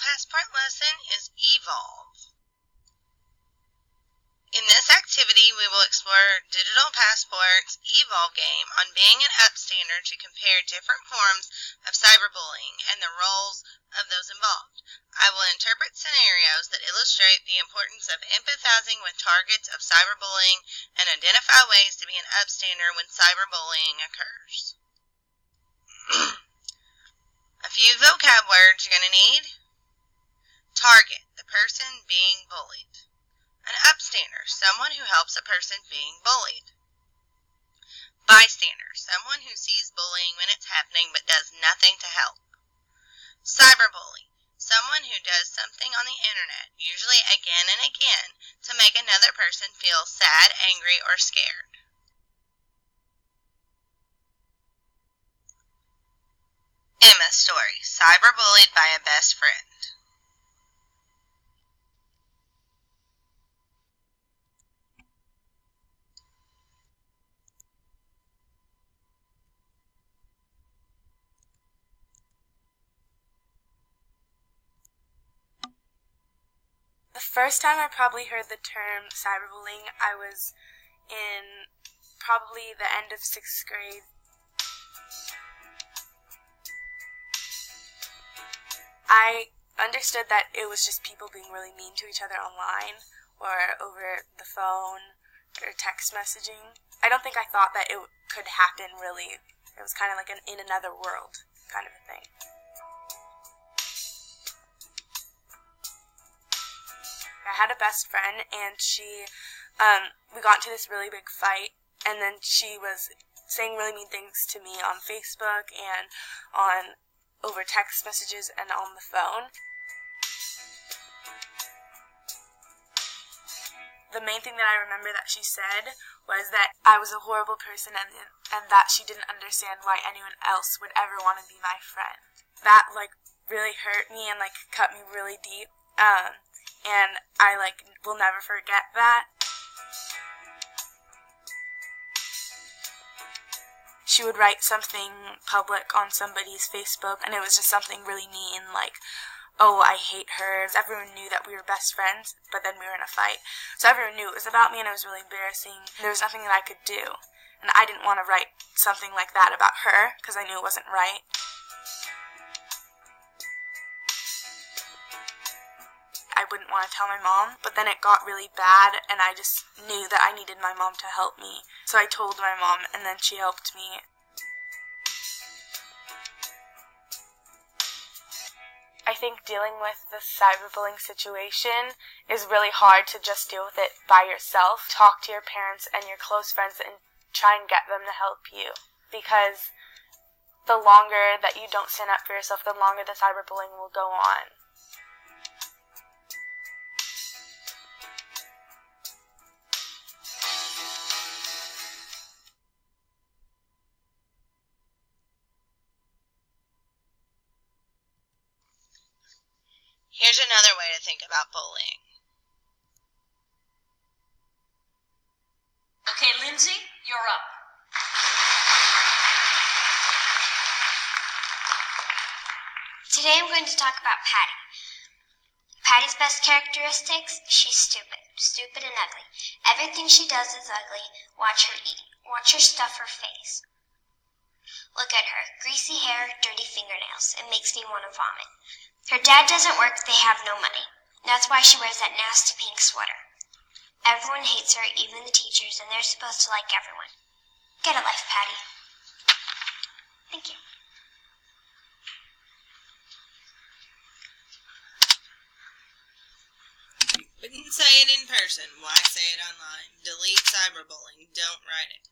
passport lesson is E-volve. In this activity, we will explore Digital Passport's E-volve game on being an upstander to compare different forms of cyberbullying and the roles of those involved. I will interpret scenarios that illustrate the importance of empathizing with targets of cyberbullying and identify ways to be an upstander when cyberbullying occurs. A few vocab words you're going to need. Target, the person being bullied. An upstander, someone who helps a person being bullied. Bystander, someone who sees bullying when it's happening but does nothing to help. Cyberbully, someone who does something on the internet, usually again and again, to make another person feel sad, angry, or scared. Emma's story, cyberbullied by a best friend. The first time I probably heard the term cyberbullying, I was in probably the end of 6th grade. I understood that it was just people being really mean to each other online or over the phone or text messaging. I don't think I thought that it could happen really. It was kind of like an in another world kind of a thing. I had a best friend, and we got into this really big fight, and then she was saying really mean things to me on Facebook and over text messages and on the phone. The main thing that I remember that she said was that I was a horrible person and that she didn't understand why anyone else would ever want to be my friend. That really hurt me and cut me really deep. And I will never forget that. She would write something public on somebody's Facebook, and it was just something really mean, oh, I hate her. Everyone knew that we were best friends, but then we were in a fight. So everyone knew it was about me, and it was really embarrassing. There was nothing that I could do. And I didn't want to write something like that about her, because I knew it wasn't right. I wouldn't want to tell my mom, but then it got really bad, and I just knew that I needed my mom to help me. So I told my mom, and then she helped me. I think dealing with the cyberbullying situation is really hard to just deal with it by yourself. Talk to your parents and your close friends and try and get them to help you. Because the longer that you don't stand up for yourself, the longer the cyberbullying will go on. Here's another way to think about bullying. Okay, Lindsay, you're up. Today I'm going to talk about Patty. Patty's best characteristics, she's stupid. Stupid and ugly. Everything she does is ugly. Watch her eat. Watch her stuff her face. Look at her. Greasy hair, dirty fingernails. It makes me want to vomit. Her dad doesn't work, they have no money. That's why she wears that nasty pink sweater. Everyone hates her, even the teachers, and they're supposed to like everyone. Get a life, Patty. Thank you. You wouldn't say it in person. Why say it online? Delete cyberbullying. Don't write it.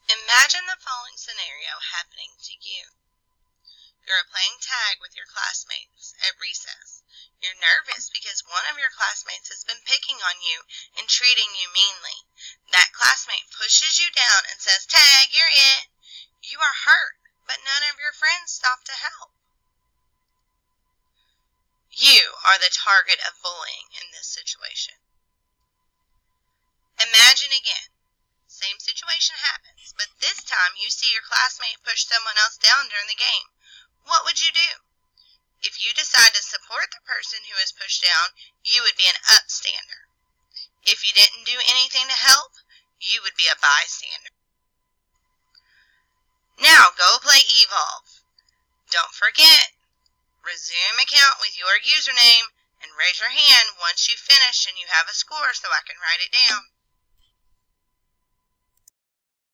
Imagine the following scenario happening to you. You are playing tag with your classmates at recess. You're nervous because one of your classmates has been picking on you and treating you meanly. That classmate pushes you down and says, "Tag, you're it." You are hurt, but none of your friends stop to help. You are the target of bullying in this situation. Imagine again. Same situation happens, but this time you see your classmate push someone else down during the game. What would you do? If you decide to support the person who is pushed down, you would be an upstander. If you didn't do anything to help, you would be a bystander. Now go play E-volve. Don't forget, resume account with your username and raise your hand once you finish and you have a score so I can write it down.